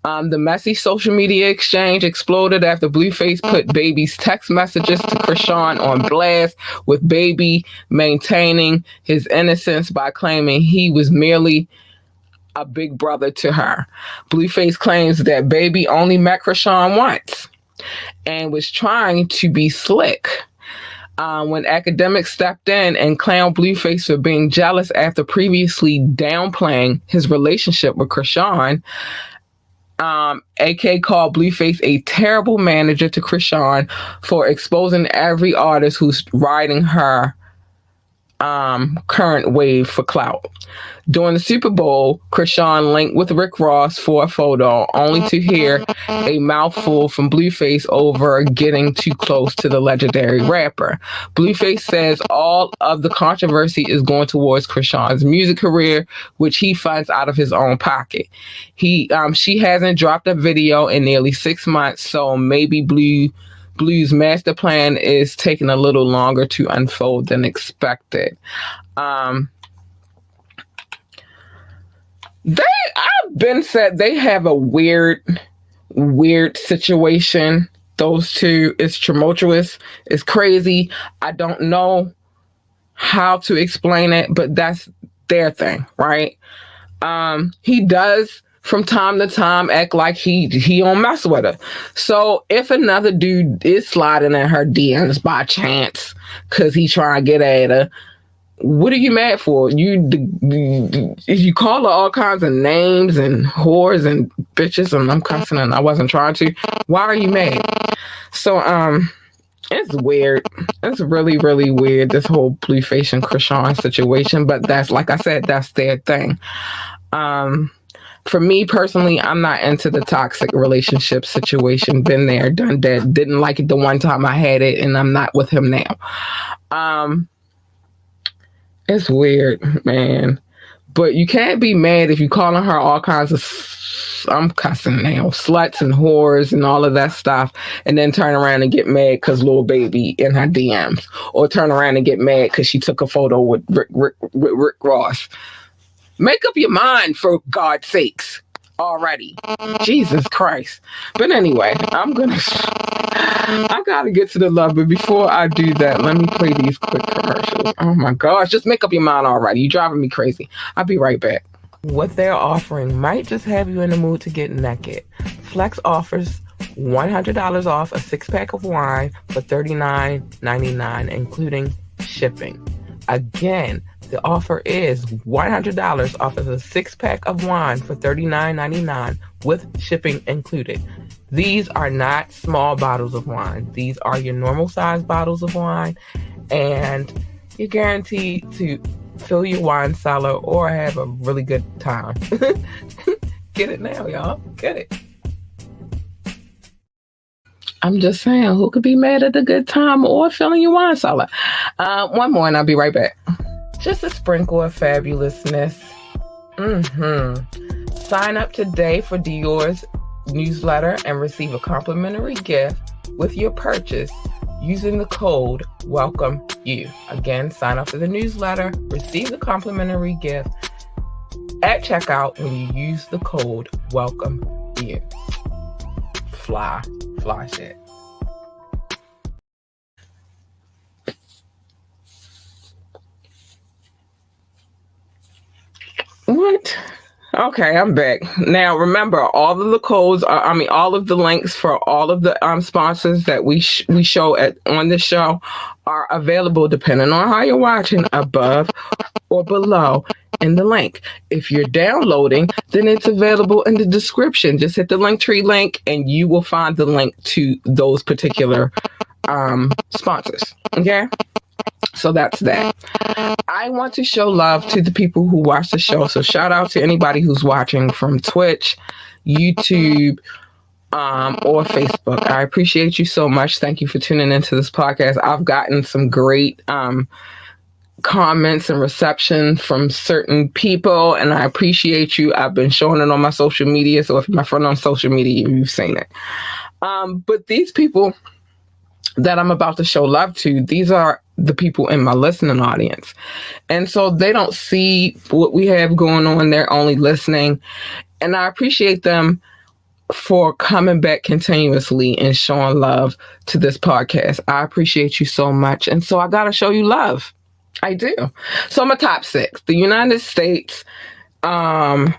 [SPEAKER 1] The messy social media exchange exploded after Blueface put Baby's text messages to Krishan on blast, with Baby maintaining his innocence by claiming he was merely a big brother to her. Blueface claims that Baby only met Krishan once and was trying to be slick. When Academic stepped in and clowned Blueface for being jealous after previously downplaying his relationship with Krishan, AK called Blueface a terrible manager to Krishan for exposing every artist who's riding her current wave for clout. During the Super Bowl, Krishan linked with Rick Ross for a photo, only to hear a mouthful from Blueface over getting too close to the legendary rapper. Blueface says all of the controversy is going towards Krishan's music career, which he funds out of his own pocket. She hasn't dropped a video in nearly 6 months, so maybe Blue's master plan is taking a little longer to unfold than expected. I've been said they have a weird situation. Those two, it's tumultuous, it's crazy. I don't know how to explain it, but that's their thing, right? He does from time to time act like he don't mess with her. So if another dude is sliding in her DMs by chance because he trying to get at her, what are you mad for? You call her all kinds of names and whores and bitches, and I'm cussing and I wasn't trying to. Why are you mad? So it's weird. It's really, really weird, this whole Blueface and Krishan situation. But that's, like I said, that's their thing. For me personally, I'm not into the toxic relationship situation. Been there, done that. Didn't like it the one time I had it, and I'm not with him now. It's weird, man. But you can't be mad if you calling her all kinds of, I'm cussing now, sluts and whores and all of that stuff, and then turn around and get mad because Lil Baby in her DMs, or turn around and get mad because she took a photo with Rick Ross. Make up your mind, for God's sakes, already. Jesus Christ. But anyway, I gotta get to the love, but before I do that, let me play these quick commercials. Oh my gosh, just make up your mind already. You're driving me crazy. I'll be right back. What they're offering might just have you in the mood to get naked. Flex offers $100 off a 6-pack of wine for $39.99, including shipping. Again, the offer is $100 off of a 6-pack of wine for $39.99 with shipping included. These are not small bottles of wine. These are your normal size bottles of wine, and you're guaranteed to fill your wine cellar or have a really good time. Get it now, y'all. Get it. I'm just saying, who could be mad at a good time or filling your wine cellar? One more and I'll be right back. Just a sprinkle of fabulousness. Sign up today for Dior's newsletter and receive a complimentary gift with your purchase using the code WELCOMEYOU. Again, sign up for the newsletter, receive the complimentary gift at checkout when you use the code WELCOMEYOU. Fly shit. What? Okay, I'm back. Now, remember, all of the codes are, all of the links for all of the sponsors that we show on this show are available depending on how you're watching above or below in the link. If you're downloading, then it's available in the description. Just hit the Linktree link and you will find the link to those particular sponsors. Okay? So that's that. I want to show love to the people who watch the show. So shout out to anybody who's watching from Twitch, YouTube, or Facebook. I appreciate you so much. Thank you for tuning into this podcast. I've gotten some great comments and reception from certain people, and I appreciate you. I've been showing it on my social media. So if you're my friend on social media, you've seen it. But these people that I'm about to show love to, these are the people in my listening audience. And so they don't see what we have going on. They're only listening. And I appreciate them for coming back continuously and showing love to this podcast. I appreciate you so much. And so I got to show you love. I do. So my top 6, the United States, France,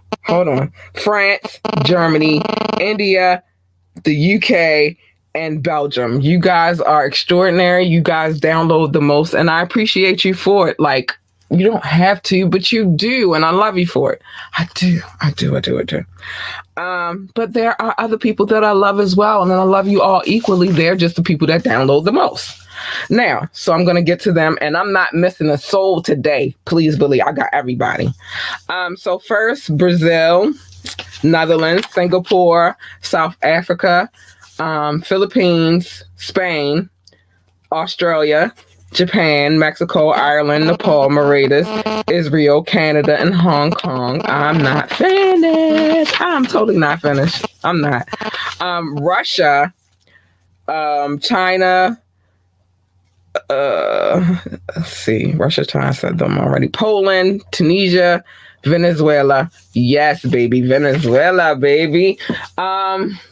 [SPEAKER 1] Germany, India, the UK, and Belgium. You guys are extraordinary. You guys download the most, and I appreciate you for it. Like, you don't have to, but you do, and I love you for it. I do. But there are other people that I love as well, and I love you all equally. They're just the people that download the most. Now, so I'm going to get to them, and I'm not missing a soul today. Please believe I got everybody. So first, Brazil, Netherlands, Singapore, South Africa, Philippines, Spain, Australia, Japan, Mexico, Ireland, Nepal, Mauritius, Israel, Canada, and Hong Kong. I'm not finished. I'm totally not finished. I'm not. Russia, China, let's see, Russia, China, I said them already. Poland, Tunisia, Venezuela. Yes, baby. Venezuela, baby.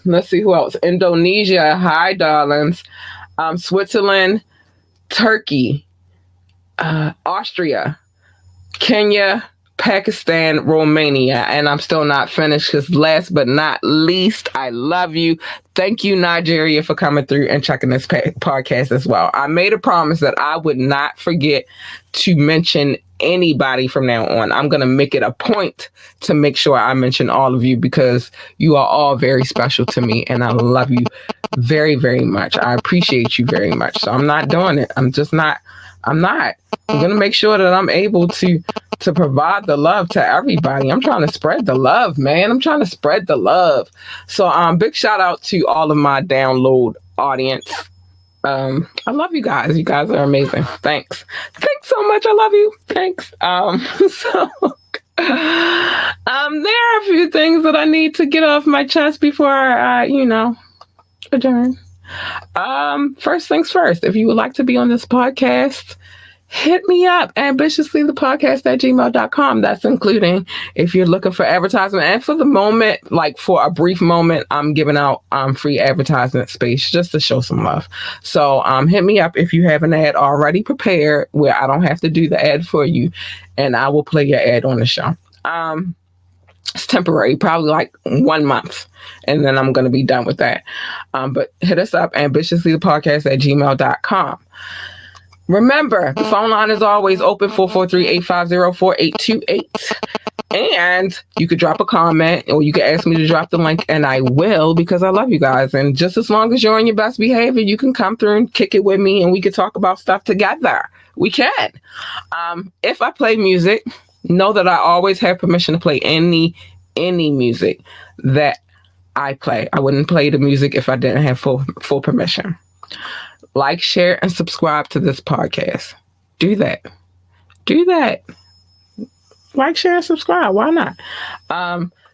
[SPEAKER 1] Let's see who else. Indonesia. Hi, darlings. Switzerland, Turkey, Austria, Kenya, Pakistan, Romania. And I'm still not finished because last but not least, I love you. Thank you, Nigeria, for coming through and checking this podcast as well. I made a promise that I would not forget to mention anybody from now on. I'm going to make it a point to make sure I mention all of you because you are all very special to me and I love you very, very much. I appreciate you very much. So I'm not doing it. I'm going to make sure that I'm able to provide the love to everybody. I'm trying to spread the love, man. I'm trying to spread the love. So big shout out to all of my download audience. I love you guys. You guys are amazing. Thanks so much. I love you. Thanks. There are a few things that I need to get off my chest before I, adjourn. First things first, if you would like to be on this podcast, hit me up, ambitiouslythepodcast@gmail.com. That's including if you're looking for advertisement. And for the moment, like for a brief moment, I'm giving out free advertisement space just to show some love. So hit me up if you have an ad already prepared where I don't have to do the ad for you, and I will play your ad on the show. It's temporary, probably like 1 month, and then I'm going to be done with that. But hit us up, ambitiouslythepodcast@gmail.com. Remember, the phone line is always open, 443-850-4828. And you could drop a comment or you could ask me to drop the link and I will because I love you guys. And just as long as you're on your best behavior, you can come through and kick it with me and we can talk about stuff together. We can. If I play music, know that I always have permission to play any music that I play. I wouldn't play the music if I didn't have full permission. Like, share, and subscribe to this podcast. Do that. Like, share, and subscribe. Why not?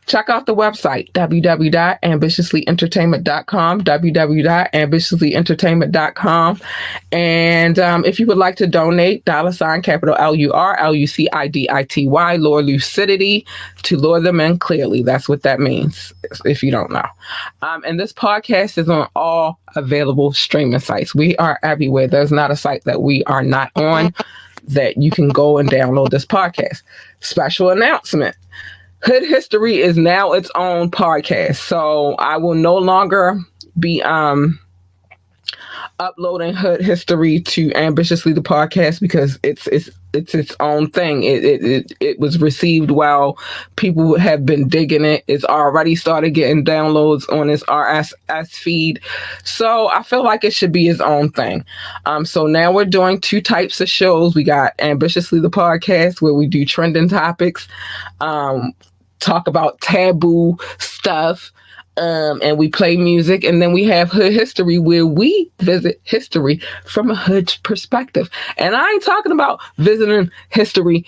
[SPEAKER 1] Check out the website, www.ambitiouslyentertainment.com, www.ambitiouslyentertainment.com. And if you would like to donate, capital LUR, LUCIDITY, Lure Lucidity, to lure them in clearly. That's what that means, if you don't know. And this podcast is on all available streaming sites. We are everywhere. There's not a site that we are not on that you can go and download this podcast. Special announcement. Hood History is now its own podcast. So I will no longer be uploading Hood History to Ambitiously the podcast because it's its own thing. It was received well. People have been digging it. It's already started getting downloads on its RSS feed. So I feel like it should be its own thing. So now we're doing two types of shows. We got Ambitiously the podcast where we do trending topics, talk about taboo stuff. And we play music, and then we have Hood History where we visit history from a hood perspective. And I ain't talking about visiting history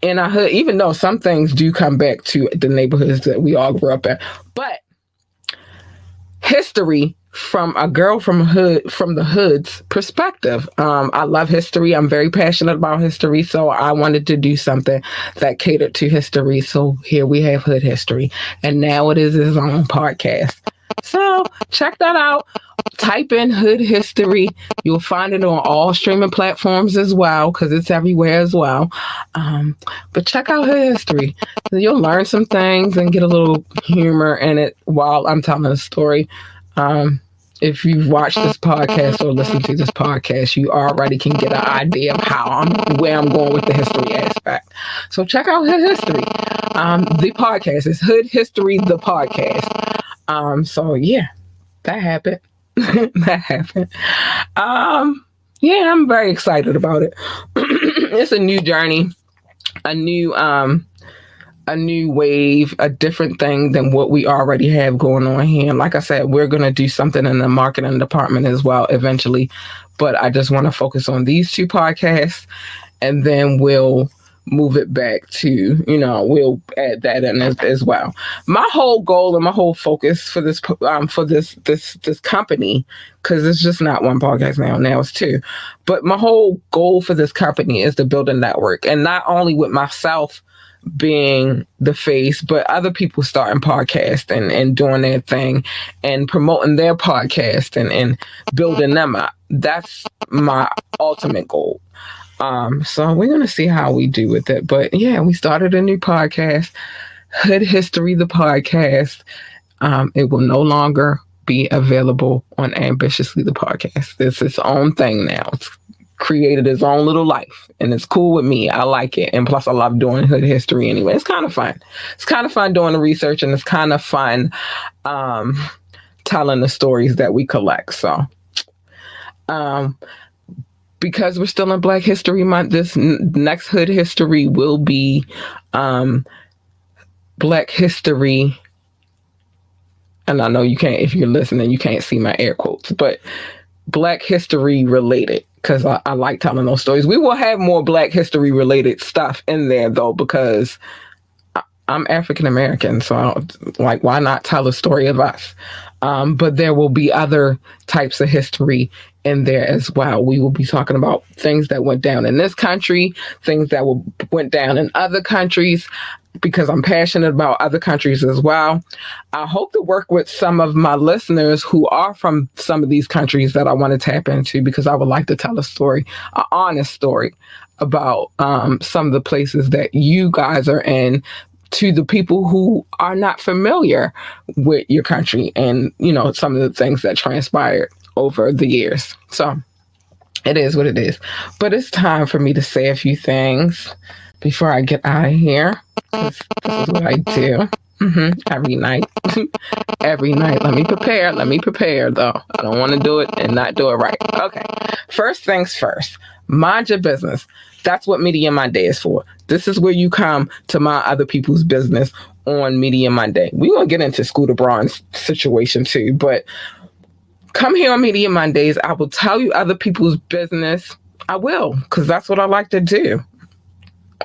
[SPEAKER 1] in our hood, even though some things do come back to the neighborhoods that we all grew up in. But history from a girl from the hood's perspective. I love history. I'm very passionate about history, so I wanted to do something that catered to history. So here we have Hood History, and now it is its own podcast. So check that out. Type in Hood History. You'll find it on all streaming platforms as well, because it's everywhere as well. But check out Hood History. You'll learn some things and get a little humor in it while I'm telling a story. If you've watched this podcast or listened to this podcast, you already can get an idea of where I'm going with the history aspect. So check out Hood History. The podcast is Hood History, the podcast. So yeah, that happened. That happened. Yeah, I'm very excited about it. It's a new journey, a new wave, a different thing than what we already have going on here. And like I said, we're going to do something in the marketing department as well eventually. But I just want to focus on these two podcasts, and then we'll move it back to, we'll add that in as well. My whole goal and my whole focus for this company, because it's just not one podcast now it's two, but my whole goal for this company is to build a network, and not only with myself being the face, but other people starting podcasts and doing their thing and promoting their podcast and building them up. That's my ultimate goal. So we're going to see how we do with it. But yeah, we started a new podcast, Hood History, the podcast. It will no longer be available on Ambitiously, the podcast. It's its own thing now. It's created its own little life, and it's cool with me. I like it. And plus I love doing Hood History anyway. It's kind of fun. It's kind of fun doing the research, and it's kind of fun telling the stories that we collect. So because we're still in Black History Month, this next Hood History will be Black History. And I know you can't, if you're listening, you can't see my air quotes, but Black History related, because I like telling those stories. We will have more Black History related stuff in there though, because I'm African American, so why not tell a story of us? But there will be other types of history in there as well. We will be talking about things that went down in this country, things that went down in other countries, because I'm passionate about other countries as well. I hope to work with some of my listeners who are from some of these countries that I want to tap into, because I would like to tell a story, an honest story about some of the places that you guys are in, to the people who are not familiar with your country and, some of the things that transpired over the years. So it is what it is. But it's time for me to say a few things before I get out of here. This is what I do every night. Every night. Let me prepare though. I don't want to do it and not do it right. Okay. First things first. Mind your business. That's what Media Monday is for. This is where you come to mind other people's business on Media Monday. We're going to get into Scooter Braun's situation too, but come here on Media Mondays. I will tell you other people's business. I will, because that's what I like to do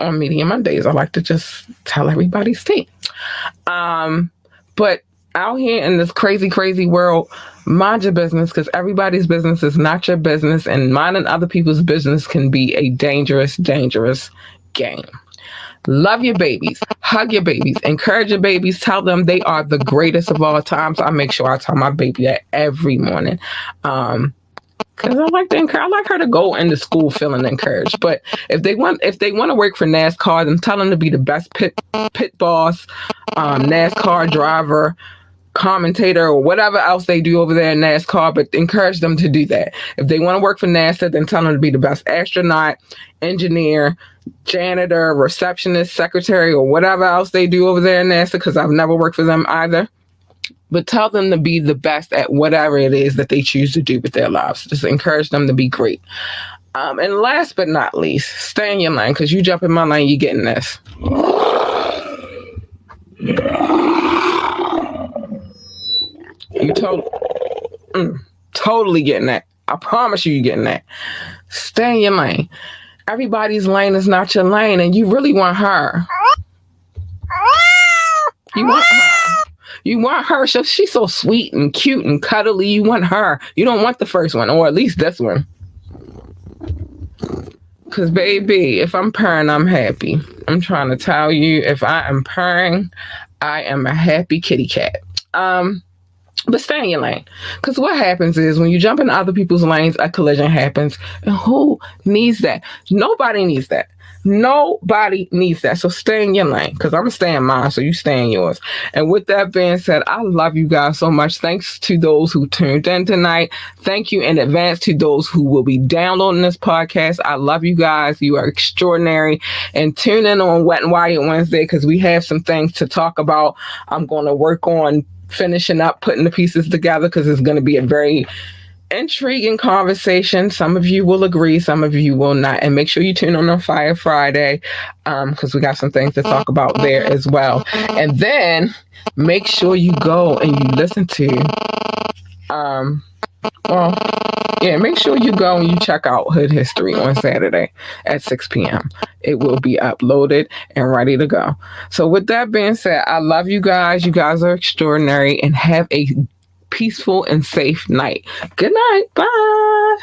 [SPEAKER 1] on Media Mondays. I like to just tell everybody's tea. But out here in this crazy, crazy world, mind your business, because everybody's business is not your business, and minding other people's business can be a dangerous, dangerous game. Love your babies, hug your babies, encourage your babies, tell them they are the greatest of all times. I make sure I tell my baby that every morning. Because I like to encourage. I like her to go into school feeling encouraged. But if they want to work for NASCAR, then tell them to be the best pit boss, NASCAR driver, commentator, or whatever else they do over there in NASCAR. But encourage them to do that. If they want to work for NASA, then tell them to be the best astronaut, engineer, janitor, receptionist, secretary, or whatever else they do over there in NASA. Because I've never worked for them either. But tell them to be the best at whatever it is that they choose to do with their lives. Just encourage them to be great. And last but not least, stay in your lane, because you jump in my lane, you're getting this. You totally getting that. I promise you're getting that. Stay in your lane. Everybody's lane is not your lane, and you really want her. You want her. You want her. She's so sweet and cute and cuddly. You want her. You don't want the first one, or at least this one. Because, baby, if I'm purring, I'm happy. I'm trying to tell you, if I am purring, I am a happy kitty cat. But stay in your lane. Because what happens is when you jump in other people's lanes, a collision happens. And who needs that? Nobody needs that. Nobody needs that. So stay in your lane, because I'm going to stay in mine, so you stay in yours. And with that being said, I love you guys so much. Thanks to those who tuned in tonight. Thank you in advance to those who will be downloading this podcast. I love you guys. You are extraordinary. And tune in on Wet and Wired Wednesday, because we have some things to talk about. I'm going to work on finishing up, putting the pieces together, because it's going to be a very intriguing conversation. Some of you will agree, some of you will not. And make sure you tune on Fire Friday, because we got some things to talk about there as well. And then make sure you go and you listen to make sure you go and you check out Hood History on Saturday at 6 p.m. It will be uploaded and ready to go. So with that being said, I love you guys. You guys are extraordinary, and have a peaceful and safe night. Good night. Bye.